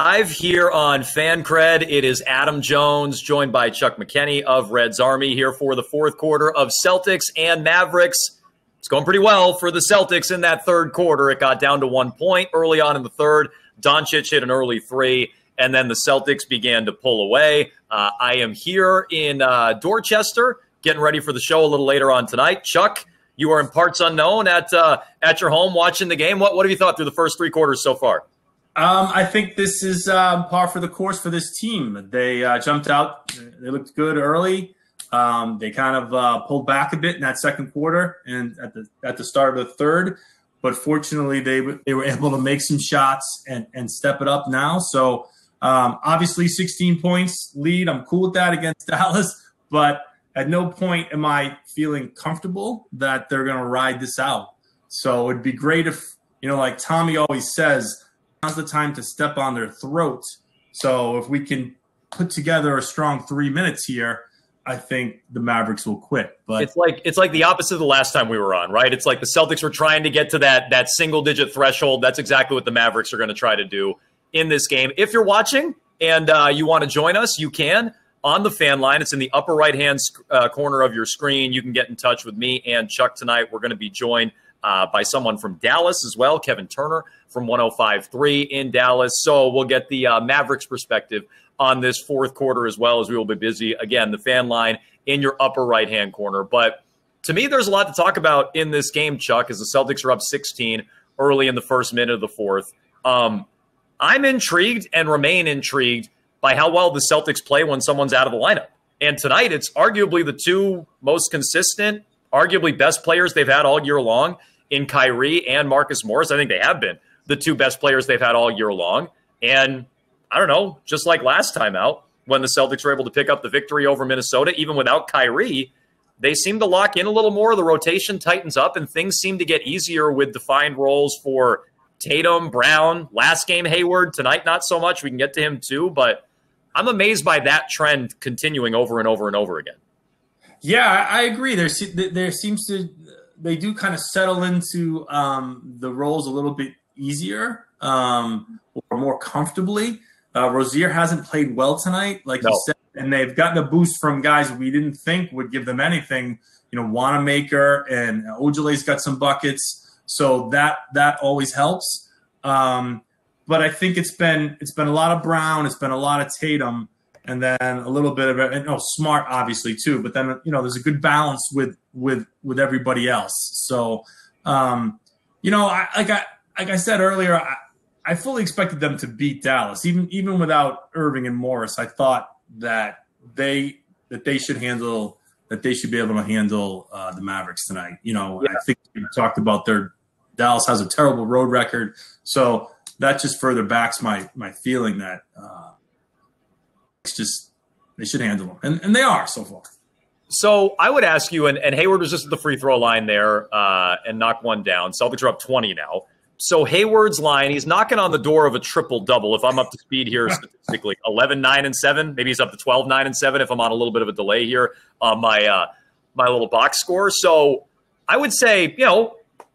Live here on Fan Cred, it is Adam Jones, joined by Chuck McKenney of Reds Army here for the fourth quarter of Celtics and Mavericks. It's going pretty well for the Celtics in that third quarter. It got down to 1 point early on in the third. Doncic hit an early three, and then the Celtics began to pull away. I am here in Dorchester, getting ready for the show a little later on tonight. Chuck, you are in parts unknown at your home watching the game. What have you thought through the first three quarters so far? I think this is par for the course for this team. They jumped out. They looked good early. They kind of pulled back a bit in that second quarter and at the start of the third. But fortunately, they were able to make some shots and step it up now. So obviously 16 points lead. I'm cool with that against Dallas. But at no point am I feeling comfortable that they're going to ride this out. So it'd be great if, like Tommy always says, now's the time to step on their throat. So if we can put together a strong 3 minutes here, I think the Mavericks will quit. But it's like the opposite of the last time we were on, right? It's like the Celtics were trying to get to that single-digit threshold. That's exactly what the Mavericks are going to try to do in this game. If you're watching and you want to join us, you can on the fan line. It's in the upper right-hand corner of your screen. You can get in touch with me and Chuck tonight. We're going to be joined by someone from Dallas as well, Kevin Turner from 105.3 in Dallas. So we'll get the Mavericks perspective on this fourth quarter as well, as we will be busy. Again, the fan line in your upper right-hand corner. But to me, there's a lot to talk about in this game, Chuck, as the Celtics are up 16 early in the first minute of the fourth. I'm intrigued and remain intrigued by how well the Celtics play when someone's out of the lineup. And tonight, it's arguably the two most consistent, arguably best players they've had all year long in Kyrie and Marcus Morris. I think they have been the two best players they've had all year long. And I don't know, just like last time out, when the Celtics were able to pick up the victory over Minnesota, even without Kyrie, they seem to lock in a little more. The rotation tightens up, and things seem to get easier with defined roles for Tatum, Brown, last game Hayward, tonight not so much. We can get to him too, but I'm amazed by that trend continuing over and over and over again. Yeah, I agree. There seems to they do kind of settle into the roles a little bit easier or more comfortably. Rozier hasn't played well tonight, like you said, and they've gotten a boost from guys we didn't think would give them anything. Wanamaker and Ojeley's got some buckets, so that always helps. But I think it's been a lot of Brown, it's been a lot of Tatum, and then a little bit of Smart, obviously too. But then there's a good balance with everybody else. So like I said earlier, I fully expected them to beat Dallas, even without Irving and Morris. I thought that they should be able to handle the Mavericks tonight. I think we talked about Dallas has a terrible road record, so that just further backs my feeling that they should handle them, and they are so far. So I would ask you, and Hayward was just at the free throw line there and knocked one down. Celtics are up 20 now. So Hayward's line, he's knocking on the door of a triple-double, if I'm up to speed here statistically. 11, 9, and 7. Maybe he's up to 12, 9, and 7 if I'm on a little bit of a delay here on my little box score. So I would say,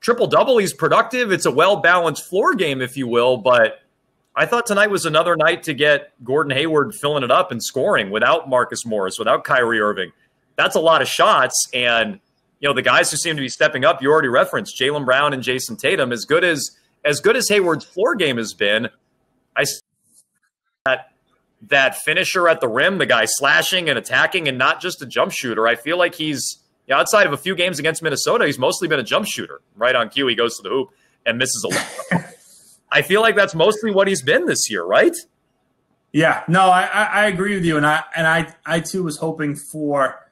triple-double, he's productive. It's a well-balanced floor game, if you will. But I thought tonight was another night to get Gordon Hayward filling it up and scoring without Marcus Morris, without Kyrie Irving. That's a lot of shots, and the guys who seem to be stepping up, you already referenced Jaylen Brown and Jason Tatum. As good as Hayward's floor game has been, I see that finisher at the rim, the guy slashing and attacking and not just a jump shooter. I feel like he's, outside of a few games against Minnesota, he's mostly been a jump shooter. Right on cue, he goes to the hoop and misses a lot. I feel like that's mostly what he's been this year, right? Yeah, no, I agree with you. And I too was hoping for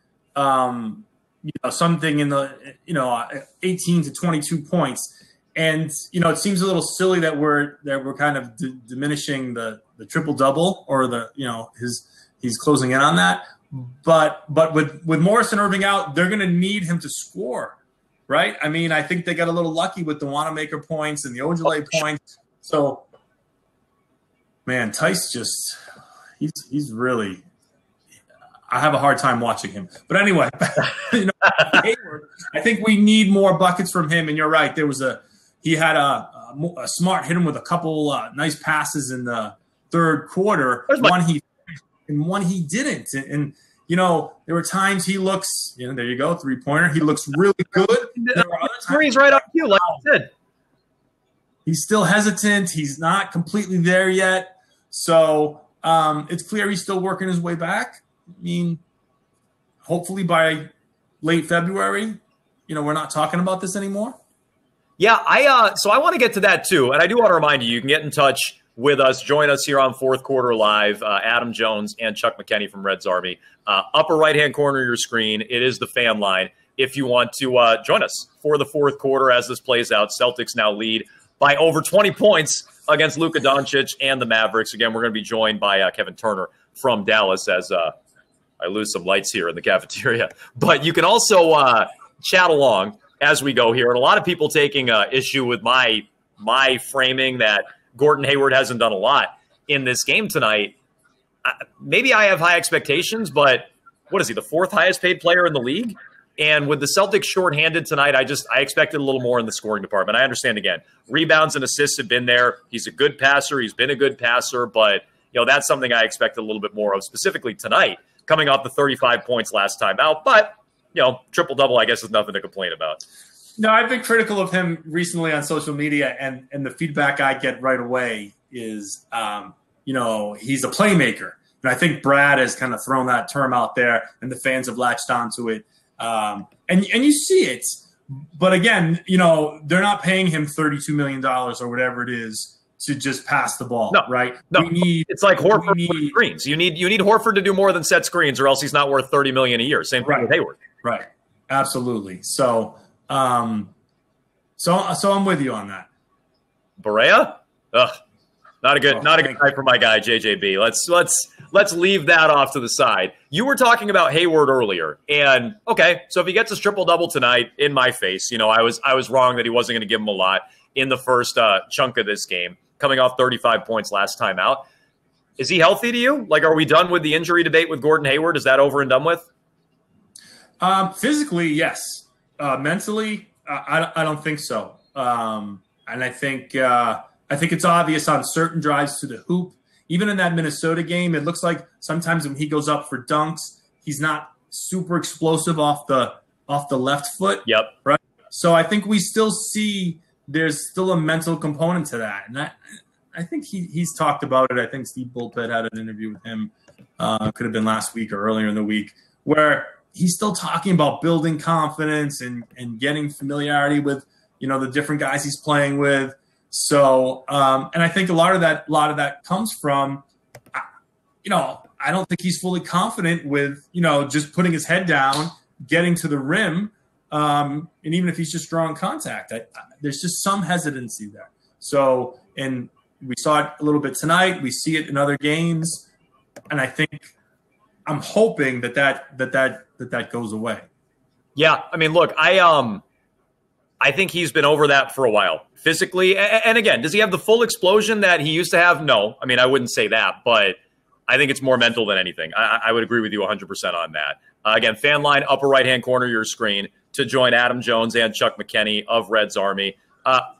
something in the 18 to 22 points, and it seems a little silly that we're kind of diminishing the triple double or he's closing in on that. But with Morris and Irving out, they're going to need him to score, right? I mean, I think they got a little lucky with the Wanamaker points and the Ojeley points. So, man, Tice he's really. I have a hard time watching him. But anyway, Hayward, I think we need more buckets from him. And you're right. He had a Smart hit him with a couple nice passes in the third quarter. One he didn't. And you know, there were times he looks, you know, there you go, 3-pointer. He looks really good. There were other times he's right on cue, like I said. He's still hesitant. He's not completely there yet. So it's clear he's still working his way back. I mean, hopefully by late February, you know, we're not talking about this anymore. Yeah, so I want to get to that too. And I do want to remind you can get in touch with us. Join us here on Fourth Quarter Live. Adam Jones and Chuck McKenney from Reds Army. Upper right-hand corner of your screen, it is the fan line. If you want to join us for the fourth quarter as this plays out, Celtics now lead by over 20 points against Luka Doncic and the Mavericks. Again, we're going to be joined by Kevin Turner from Dallas as I lose some lights here in the cafeteria. But you can also chat along as we go here. And a lot of people taking issue with my framing that Gordon Hayward hasn't done a lot in this game tonight. Maybe I have high expectations, but what is he, the fourth highest paid player in the league? And with the Celtics shorthanded tonight, I expected a little more in the scoring department. I understand, again, rebounds and assists have been there. He's a good passer. He's been a good passer. But, you know, that's something I expected a little bit more of, specifically tonight, coming off the 35 points last time out. But, you know, triple-double, I guess, is nothing to complain about. No, I've been critical of him recently on social media, and the feedback I get right away is, you know, he's a playmaker. And I think Brad has kind of thrown that term out there, and the fans have latched onto it. And you see it. But again, you know, they're not paying him $32 million or whatever it is to just pass the ball, right? No, it's like Horford for screens. You need Horford to do more than set screens, or else he's not worth $30 million a year. Same thing with Hayward. Right. Absolutely. So I'm with you on that. Barea? Ugh. Not a good guy for my guy, JJB. Let's leave that off to the side. You were talking about Hayward earlier, and okay, so if he gets his triple-double tonight, in my face, you know, I was wrong that he wasn't going to give him a lot in the first chunk of this game, coming off 35 points last time out. Is he healthy to you? Like, are we done with the injury debate with Gordon Hayward? Is that over and done with? Physically, yes. Mentally, I don't think so. And I think it's obvious on certain drives to the hoop. Even in that Minnesota game, it looks like sometimes when he goes up for dunks, he's not super explosive off the left foot. Yep. Right. So I think we still see there's still a mental component to that, and I think he's talked about it. I think Steve Bulpett had an interview with him. Could have been last week or earlier in the week, where he's still talking about building confidence and getting familiarity with, you know, the different guys he's playing with. So, and I think a lot of that comes from, you know, I don't think he's fully confident with, you know, just putting his head down, getting to the rim. And even if he's just drawing contact, there's just some hesitancy there. So, and we saw it a little bit tonight. We see it in other games. And I think I'm hoping that goes away. Yeah. I mean, look, I think he's been over that for a while physically. And again, does he have the full explosion that he used to have? No. I mean, I wouldn't say that, but I think it's more mental than anything. I would agree with you 100% on that. Again, fan line, upper right-hand corner of your screen to join Adam Jones and Chuck McKenney of Reds Army.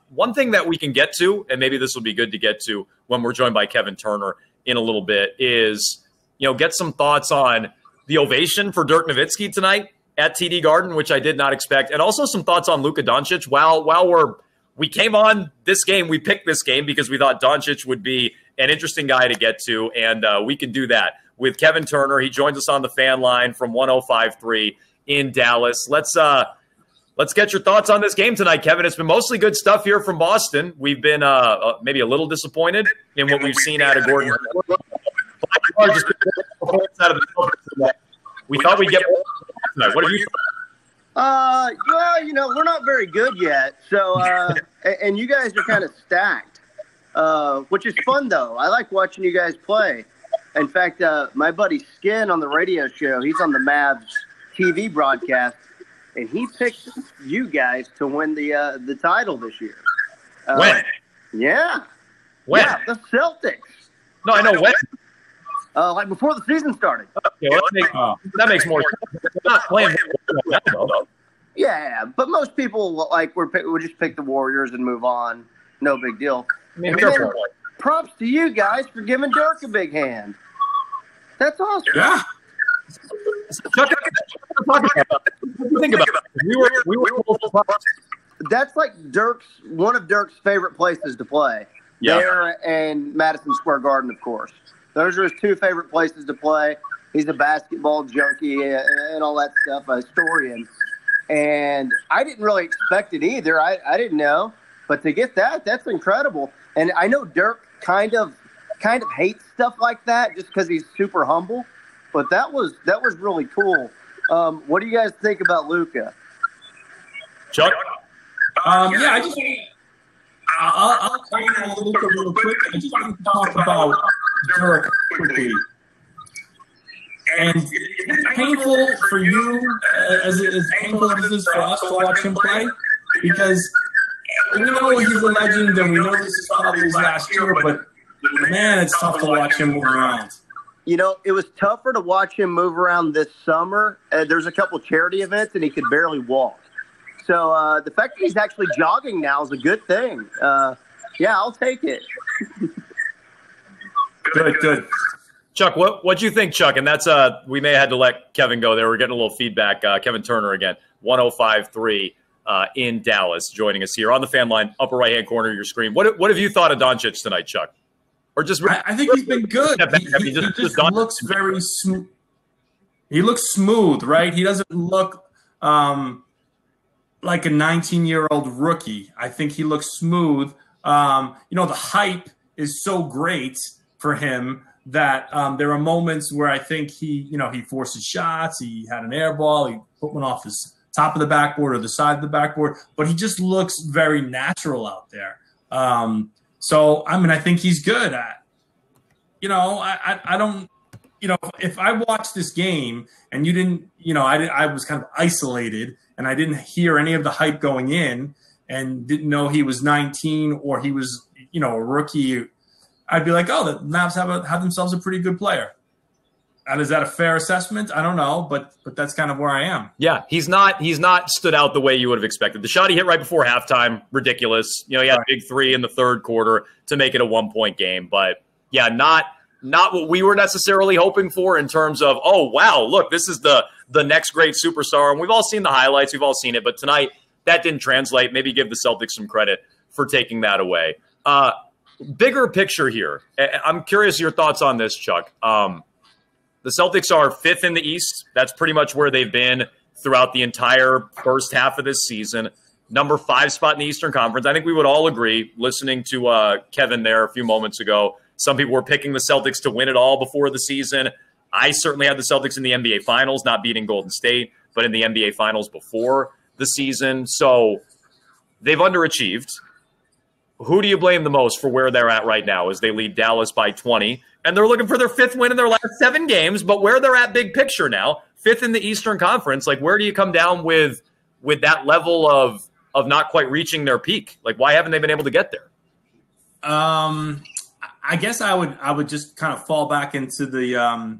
One thing that we can get to, and maybe this will be good to get to when we're joined by Kevin Turner in a little bit, is, you know, get some thoughts on the ovation for Dirk Nowitzki tonight at TD Garden, which I did not expect, and also some thoughts on Luka Doncic. While we came on this game, we picked this game because we thought Doncic would be an interesting guy to get to, and we can do that with Kevin Turner. He joins us on the fan line from 105.3 in Dallas. Let's get your thoughts on this game tonight, Kevin. It's been mostly good stuff here from Boston. We've been maybe a little disappointed in what we've seen out of Gordon. We thought we'd get more tonight. What have you thought? Well, you know, we're not very good yet. So, and you guys are kind of stacked, which is fun, though. I like watching you guys play. In fact, my buddy Skin on the radio show, he's on the Mavs TV broadcast, and he picked you guys to win the title this year. When? Yeah. When? Yeah, the Celtics. No, I know when. Like before the season started. Okay, that makes more sense. We're not playing. Yeah, but most people would just pick the Warriors and move on. No big deal. I mean, props to you guys for giving Dirk a big hand. That's awesome. Yeah. Chuck, think about it. We were That's like one of Dirk's favorite places to play. Yeah. There and Madison Square Garden, of course. Those are his two favorite places to play. He's a basketball junkie and all that stuff, a historian. And I didn't really expect it either. I didn't know. But to get that's incredible. And I know Dirk kind of hates stuff like that just because he's super humble. But that was really cool. What do you guys think about Luka? Chuck? Yeah, I'll comment on Luka real quick. I just want to talk about Dirk quickly. And it's painful for you, as painful as it is for us to watch him play, because we know he's a legend and we know this is probably his last year, but man, it's tough to watch him move around. You know, it was tougher to watch him move around this summer. There's a couple charity events and he could barely walk. So the fact that he's actually jogging now is a good thing. Yeah, I'll take it. Good. Chuck, what do you think, Chuck? And that's we may have had to let Kevin go there. We're getting a little feedback. Kevin Turner again, 105.3 in Dallas, joining us here on the fan line, upper right-hand corner of your screen. What have you thought of Doncic tonight, Chuck? Or just I think he's been good. He just looks very smooth. He looks smooth, right? He doesn't look like a 19-year-old rookie. I think he looks smooth. The hype is so great for him that there are moments where I think he forces shots. He had an air ball. He put one off his top of the backboard or the side of the backboard, but he just looks very natural out there. So, I think he's good at, I don't, if I watched this game and you didn't, I was kind of isolated and I didn't hear any of the hype going in and didn't know he was 19 or he was, a rookie, I'd be like, oh, the Mavs have themselves a pretty good player. And is that a fair assessment? I don't know, but that's kind of where I am. Yeah, he's not stood out the way you would have expected. The shot he hit right before halftime, ridiculous. He had a big three in the third quarter to make it a 1-point game. But yeah, not what we were necessarily hoping for in terms of, oh wow, look, this is the next great superstar. And we've all seen the highlights, we've all seen it, but tonight that didn't translate. Maybe give the Celtics some credit for taking that away. Bigger picture here. I'm curious your thoughts on this, Chuck. The Celtics are 5th in the East. That's pretty much where they've been throughout the entire first half of this season. Number 5 spot in the Eastern Conference. I think we would all agree, listening to Kevin there a few moments ago, some people were picking the Celtics to win it all before the season. I certainly had the Celtics in the NBA Finals, not beating Golden State, but in the NBA Finals before the season. So they've underachieved. Who do you blame the most for where they're at right now as they lead Dallas by 20? And they're looking for their 5th win in their last 7 games, but where they're at big picture now, 5th in the Eastern Conference, like where do you come down with that level of not quite reaching their peak? Like why haven't they been able to get there? I guess I would just kind of fall back into the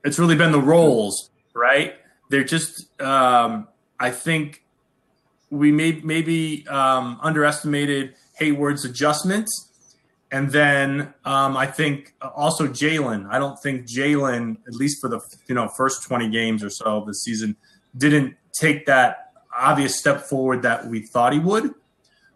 it's really been the roles, right? They're just I think we maybe underestimated Hayward's adjustments. And then I think also Jalen. I don't think Jalen, at least for the first 20 games or so of the season, didn't take that obvious step forward that we thought he would.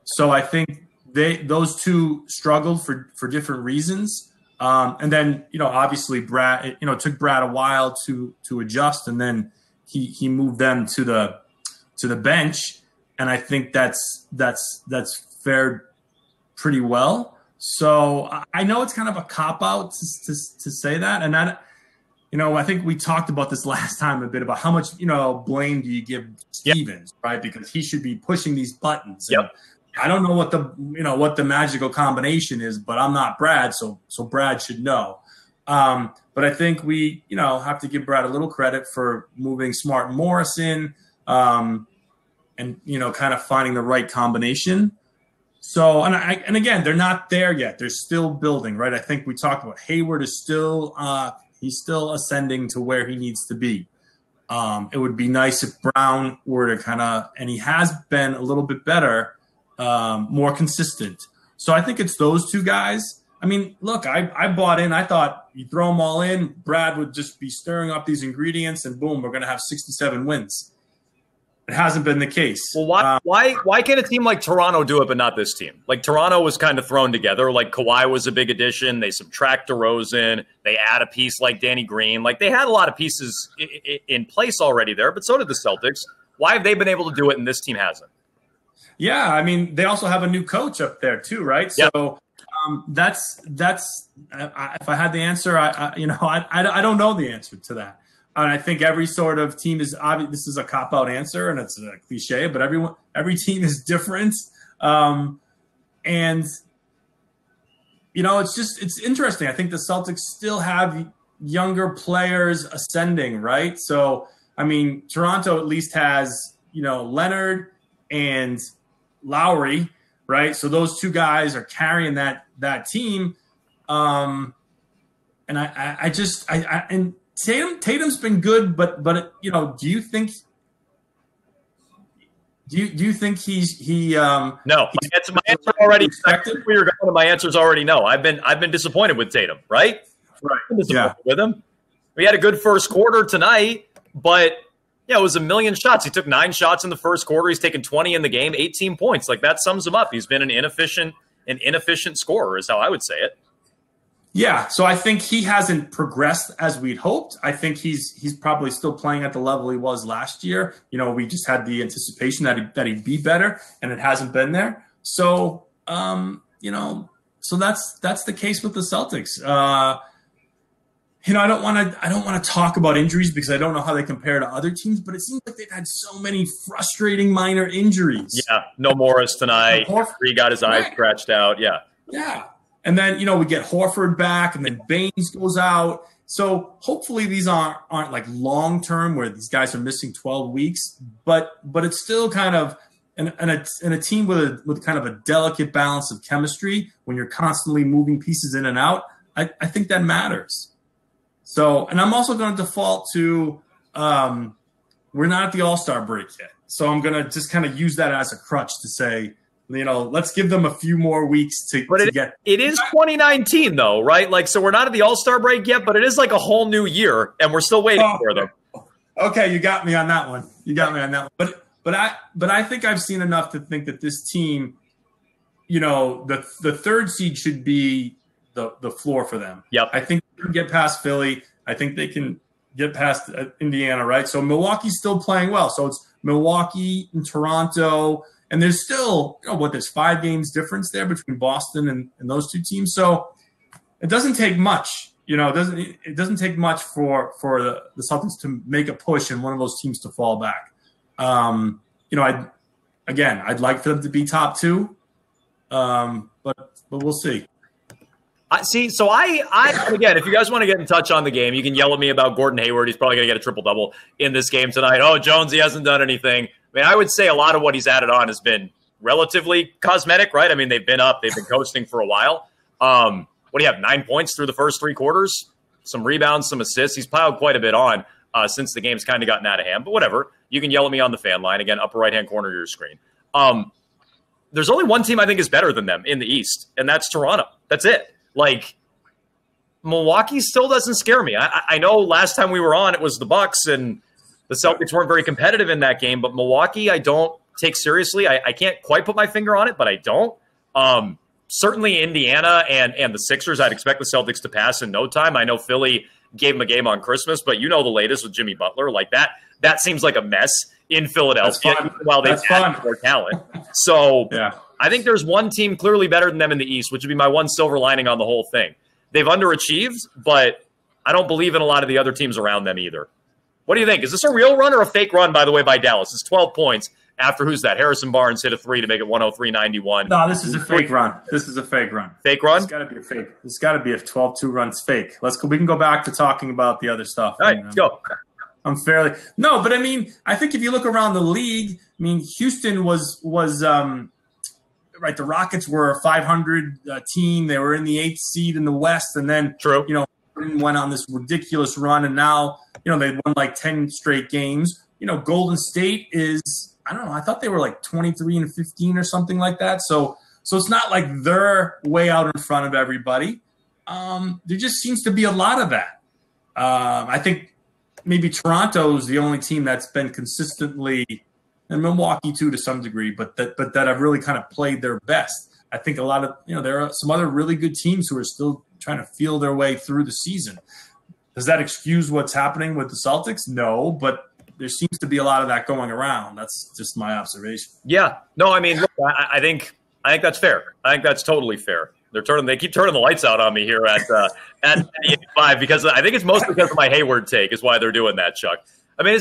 So I think those two struggled for different reasons. And then obviously Brad. It took Brad a while to adjust, and then he moved them to the bench, and I think that's fared pretty well. So I know it's kind of a cop-out to say that. And I think we talked about this last time a bit about how much, blame do you give Stevens, right? Because he should be pushing these buttons. Yep. I don't know what the magical combination is, but I'm not Brad, so Brad should know. But I think we, have to give Brad a little credit for moving Smart and Morris in, and kind of finding the right combination. So, and again, they're not there yet. They're still building, right? I think we talked about Hayward is still he's still ascending to where he needs to be. It would be nice if Brown were to and he has been a little bit better, more consistent. So I think it's those two guys. I mean, look, I bought in. I thought you throw them all in, Brad would just be stirring up these ingredients, and boom, we're going to have 67 wins. It hasn't been the case. Well, why can't a team like Toronto do it, but not this team? Like Toronto was kind of thrown together. Like Kawhi was a big addition. They subtract DeRozan. They add a piece like Danny Green. Like they had a lot of pieces in place already there, but so did the Celtics. Why have they been able to do it and this team hasn't? Yeah, I mean, they also have a new coach up there too, right? Yep. So that's if I had the answer, I don't know the answer to that. And I think every sort of team is obvious. This is a cop-out answer, and it's a cliche, but every team is different. And it's interesting. I think the Celtics still have younger players ascending, right? So I mean, Toronto at least has Leonard and Lowry, right? So those two guys are carrying that team. And and Tatum's been good, but do you think he no? My answer already expected. We were going to my answer's already no. I've been disappointed with Tatum, right? Right. Yeah. With him, we had a good first quarter tonight, but yeah, it was a million shots. He took 9 shots in the first quarter. He's taken 20 in the game, 18 points. Like that sums him up. He's been an inefficient scorer, is how I would say it. Yeah, so I think he hasn't progressed as we'd hoped. I think he's probably still playing at the level he was last year. We just had the anticipation that he'd be better, and it hasn't been there. So, so that's the case with the Celtics. I don't want to talk about injuries because I don't know how they compare to other teams, but it seems like they've had so many frustrating minor injuries. Yeah, no Morris tonight. He got his eyes scratched out. Yeah. Yeah. And then, we get Horford back, and then Baines goes out. So hopefully these aren't like long-term where these guys are missing 12 weeks, but it's still kind of in a team with kind of a delicate balance of chemistry when you're constantly moving pieces in and out. I think that matters. So, and I'm also going to default to we're not at the All-Star break yet. So I'm going to just kind of use that as a crutch to say, let's give them a few more weeks to get. It is 2019 though, right? Like, so we're not at the All-Star break yet, but it is like a whole new year, and we're still waiting for them. Okay, you got me on that one. But I think I've seen enough to think that this team, the third seed should be the floor for them. Yep. I think they can get past Philly. I think they can get past Indiana, right? So Milwaukee's still playing well. So it's Milwaukee and Toronto. And there's still, there's 5 games difference there between Boston and those two teams. So it doesn't take much, it doesn't take much for the Celtics to make a push and one of those teams to fall back. I'd like for them to be top 2, but we'll see. So again, if you guys want to get in touch on the game, you can yell at me about Gordon Hayward. He's probably going to get a triple-double in this game tonight. Oh, Jones, he hasn't done anything. I mean, I would say a lot of what he's added on has been relatively cosmetic, right? I mean, they've been coasting for a while. What do you have, 9 points through the first 3 quarters? Some rebounds, some assists. He's piled quite a bit on since the game's kind of gotten out of hand. But whatever. You can yell at me on the fan line. Again, upper right-hand corner of your screen. There's only one team I think is better than them in the East, and that's Toronto. That's it. Like, Milwaukee still doesn't scare me. I know last time we were on, it was the Bucks, and the Celtics weren't very competitive in that game, but Milwaukee I don't take seriously. I can't quite put my finger on it, but I don't. Certainly Indiana and the Sixers, I'd expect the Celtics to pass in no time. I know Philly gave them a game on Christmas, but the latest with Jimmy Butler. Like that seems like a mess in Philadelphia while they've had more talent. So yeah. I think there's one team clearly better than them in the East, which would be my one silver lining on the whole thing. They've underachieved, but I don't believe in a lot of the other teams around them either. What do you think? Is this a real run or a fake run, by the way, by Dallas? It's 12 points after who's that? Harrison Barnes hit a 3 to make it 103-91. No, this is a fake run. This is a fake run. Fake run? It's got to be a fake. It's got to be a 12-2 run's fake. Let's go. We can go back to talking about the other stuff. All right, let's go. But I mean, I think if you look around the league, I mean, Houston was right. The Rockets were a 500 team. They were in the 8th seed in the West, and then went on this ridiculous run, and now they won like 10 straight games. Golden State is, I don't know, I thought they were like 23-15 or something like that. So So it's not like they're way out in front of everybody. There just seems to be a lot of that. I think maybe Toronto is the only team that's been consistently, and Milwaukee too to some degree, but that have really kind of played their best. I think a lot of, there are some other really good teams who are still trying to feel their way through the season. Does that excuse what's happening with the Celtics? No, but there seems to be a lot of that going around. That's just my observation. Yeah. No, I mean, look, I think that's fair. I think that's totally fair. They keep turning the lights out on me here at 85 because I think it's mostly because of my Hayward take is why they're doing that, Chuck. I mean,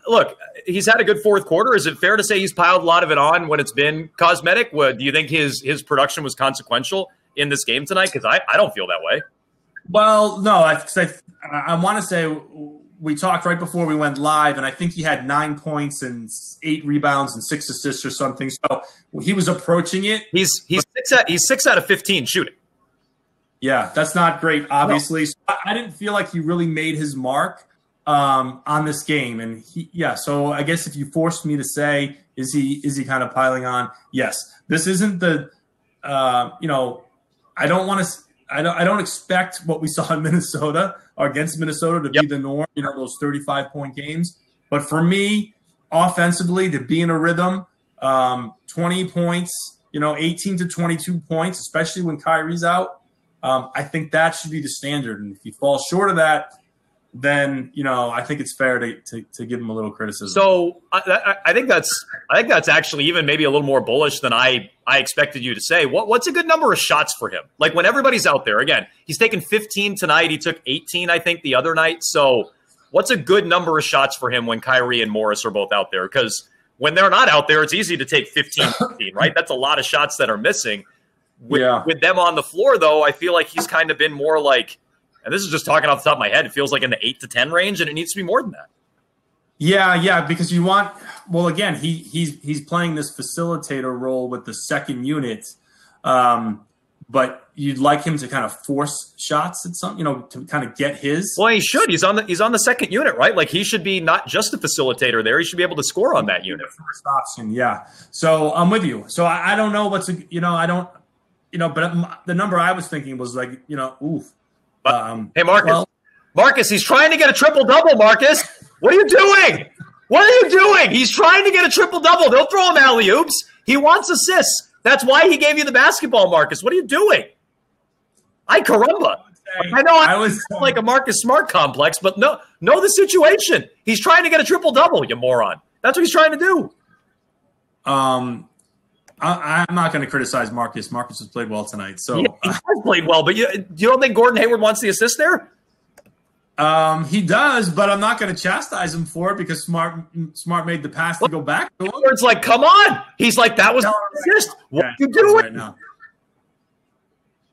look, he's had a good fourth quarter. Is it fair to say he's piled a lot of it on when it's been cosmetic? Do you think his production was consequential in this game tonight? Because I don't feel that way. Well, no, I want to say we talked right before we went live, and I think he had 9 points and 8 rebounds and 6 assists or something. So he was approaching it. He's 6 out of 15 shooting. Yeah, that's not great, obviously. No. So I didn't feel like he really made his mark on this game, and so I guess if you forced me to say, is he kind of piling on? Yes, this isn't the I don't expect what we saw in Minnesota or against Minnesota to be the norm, those 35-point games. But for me, offensively, to be in a rhythm, 20 points, 18 to 22 points, especially when Kyrie's out, I think that should be the standard. And if you fall short of that, then I think it's fair to give him a little criticism. So I think that's actually even maybe a little more bullish than I expected you to say. What's a good number of shots for him? Like when everybody's out there, again, he's taken 15 tonight. He took 18, I think, the other night. So what's a good number of shots for him when Kyrie and Morris are both out there? Because when they're not out there, it's easy to take 15, right? That's a lot of shots that are missing. With them on the floor, though, I feel like he's kind of been more like, and this is just talking off the top of my head, it feels like in the 8 to 10 range, and it needs to be more than that. Yeah, because again, he's playing this facilitator role with the second unit, but you'd like him to kind of force shots at some, to kind of get his. Well, he should. He's on the second unit, right? Like he should be not just a facilitator there. He should be able to score on that unit. First option, yeah. So I'm with you. So I don't know but the number I was thinking was like, oof. Hey, Marcus, he's trying to get a triple-double, Marcus. What are you doing? What are you doing? He's trying to get a triple-double. They'll throw him alley-oops. He wants assists. That's why he gave you the basketball, Marcus. What are you doing? Ay, caramba. I know I was like a Marcus Smart complex, but know the situation. He's trying to get a triple-double, you moron. That's what he's trying to do. I'm not going to criticize Marcus. Marcus has played well tonight. So he has played well, but you don't think Gordon Hayward wants the assist there? He does, but I'm not going to chastise him for it because Smart made the pass to go back to him. It's like, come on. He's like, that was the assist. What are you doing? Right now.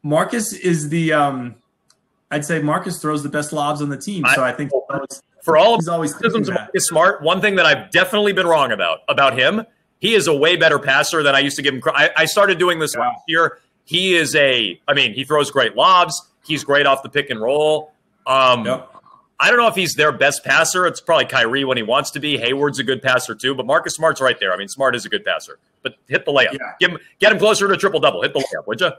Marcus is the I'd say Marcus throws the best lobs on the team. So I think for all of he's always Marcus Smart, one thing that I've definitely been wrong about him, he is a way better passer than I used to give him. I started doing this last year. He is he throws great lobs. He's great off the pick and roll. I don't know if he's their best passer. It's probably Kyrie when he wants to be. Hayward's a good passer too, but Marcus Smart's right there. I mean, Smart is a good passer, but hit the layup. Yeah. Get him closer to a triple-double. Hit the layup, would you?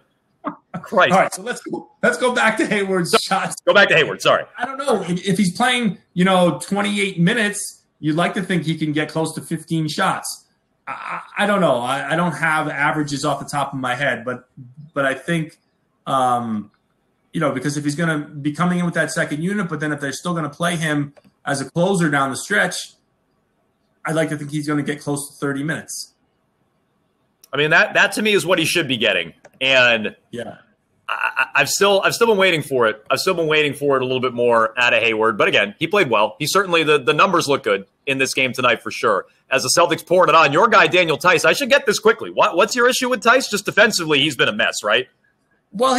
Christ. All right, so let's go back to Hayward's shots. Go back to Hayward, sorry. I don't know. If he's playing, 28 minutes, you'd like to think he can get close to 15 shots. I don't know. I don't have averages off the top of my head, but I think, because if he's going to be coming in with that second unit, but then if they're still going to play him as a closer down the stretch, I'd like to think he's going to get close to 30 minutes. I mean, that to me is what he should be getting. And I've still been waiting for it. I've still been waiting for it a little bit more out of Hayward. But again, he played well. He certainly, the numbers look good in this game tonight for sure. As the Celtics pouring it on, your guy, Daniel Tice, I should get this quickly. What's your issue with Tice? Just defensively, he's been a mess, right? Well,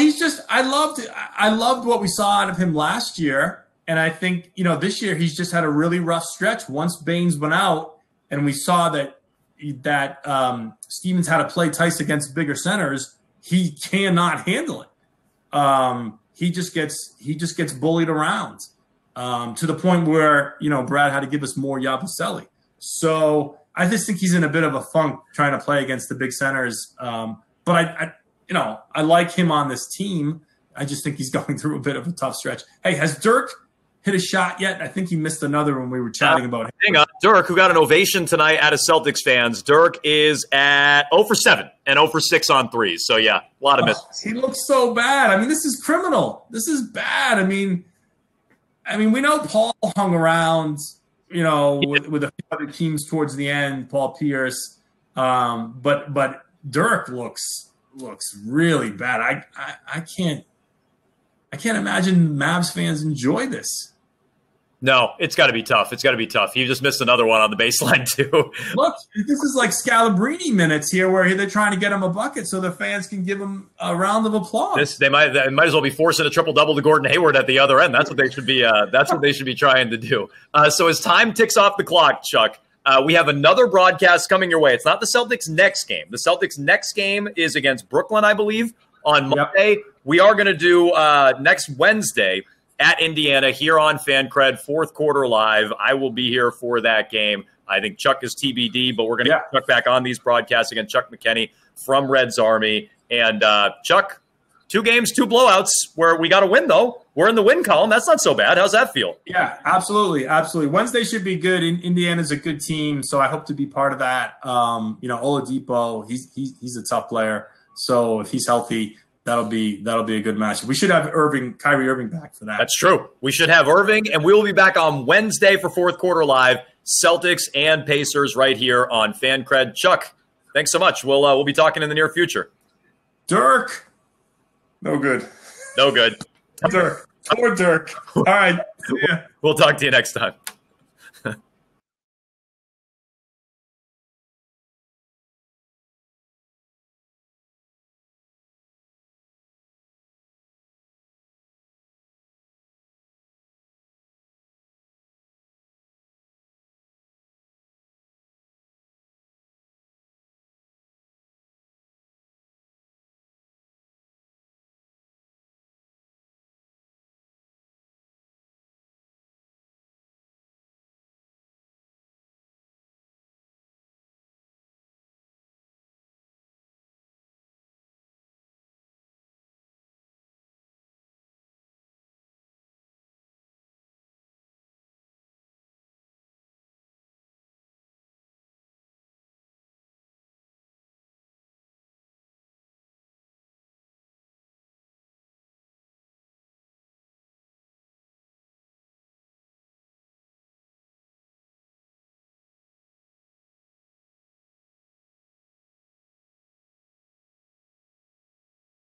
I loved what we saw out of him last year. And I think, this year he's just had a really rough stretch. Once Baines went out and we saw that Stevens had to play Tice against bigger centers, he cannot handle it. He just gets bullied around to the point where, Brad had to give us more Yabusele. So I just think he's in a bit of a funk trying to play against the big centers but I like him on this team. I just think he's going through a bit of a tough stretch. Hey, has Dirk hit a shot yet? I think he missed another when we were chatting about him. Hang on. Dirk, who got an ovation tonight out of Celtics fans. Dirk is at 0 for 7 and 0 for 6 on threes. So, yeah, a lot of misses. He looks so bad. I mean, this is criminal. This is bad. I mean, we know Paul hung around, with a few other teams towards the end, Paul Pierce. But Dirk looks really bad. I can't imagine Mavs fans enjoy this. No, it's got to be tough. It's got to be tough. You just missed another one on the baseline, too. Look, this is like Scalabrine minutes here where they're trying to get him a bucket so the fans can give him a round of applause. They might as well be forcing a triple-double to Gordon Hayward at the other end. That's what they should be That's what they should be trying to do. So as time ticks off the clock, Chuck, we have another broadcast coming your way. It's not the Celtics' next game. The Celtics' next game is against Brooklyn, I believe, on Monday. Yep. We are going to do next Wednesday at Indiana here on FanCred, fourth quarter live. I will be here for that game. I think Chuck is TBD, but we're going to get Chuck back on these broadcasts again. Chuck McKenney from Reds Army. And Chuck, 2 games, 2 blowouts where we got to win, though. We're in the win column. That's not so bad. How's that feel? Yeah, absolutely. Absolutely. Wednesday should be good. Indiana's a good team, so I hope to be part of that. Oladipo, he's a tough player. So if he's healthy, that'll be a good match. We should have Kyrie Irving back for that. That's true. We should have Irving, and we will be back on Wednesday for fourth quarter live. Celtics and Pacers right here on FanCred. Chuck, thanks so much. We'll be talking in the near future. Dirk, no good. No good. Dirk. Poor Dirk. All right. See ya. We'll talk to you next time.